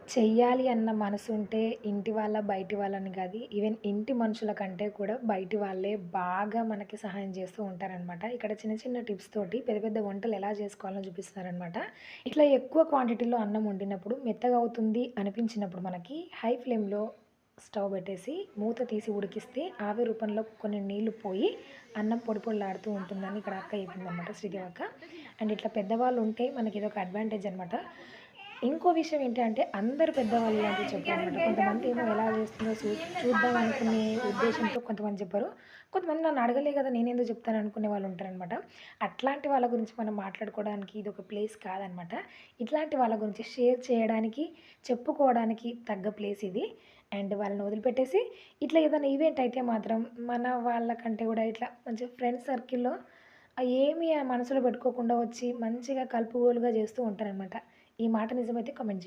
చెయ్యాలి అన్న మనసుంటే ఇంటి వాళ్ళ, బయటి వాళ్ళని కాదు. ఈవెన్ ఇంటి మనుషుల కంటే కూడా బయటి వాళ్ళే బాగా మనకి సహాయం చేస్తూ ఉంటారనమాట. ఇక్కడ చిన్న చిన్న టిప్స్ తోటి పెద్ద పెద్ద వంటలు ఎలా చేసుకోవాలో చూపిస్తారనమాట. ఇట్లా ఎక్కువ క్వాంటిటీలో అన్నం వండినప్పుడు మెత్తగా అవుతుంది అనిపించినప్పుడు మనకి హై ఫ్లేమ్‌లో స్టవ్ పెట్టేసి మూత తీసి ఉడికిస్తే ఆవిరి రూపంలో కొన్ని నీళ్లు పోయి అన్నం పొడి పొడిలాడుతూ ఉంటుందని ఇక్కడ అక్క చెప్పిందనమాట శ్రీదేవి అక్క. అండ్ ఇట్లా పెద్దవాళ్ళు ఉంటే మనకి ఇదొక అడ్వాంటేజ్ అనమాట. ఇంకో విషయం ఏంటి అంటే అందరు పెద్దవాళ్ళు ఇలాంటివి చెప్పరనమాట. కొంతమంది ఏమో ఎలా చేస్తుందో చూద్దాం అనుకునే ఉద్దేశ్యంతో కొంతమంది చెప్పరు. కొంతమంది నన్ను అడగలే కదా! నేనెందుకు చెప్తాను అనుకునే వాళ్ళు ఉంటారనమాట. అట్లాంటి వాళ్ళ గురించి మనం మాట్లాడుకోవడానికి ఇదొక ప్లేస్ కాదనమాట. ఇట్లాంటి వాళ్ళ గురించి షేర్ చేయడానికి, చెప్పుకోవడానికి తగ్గ ప్లేస్ ఇది. అండ్ వాళ్ళని వదిలిపెట్టేసి ఇట్లా ఏదైనా ఈవెంట్ అయితే మాత్రం మన వాళ్ళకంటే కూడా ఇట్లా మంచిగా ఫ్రెండ్స్ సర్కిల్‌లో ఏమి మనసులో పెట్టుకోకుండా వచ్చి మంచిగా కలుపుగోలుగా చేస్తూ ఉంటారనమాట. ఈ మాట నిజమైతే కామెంట్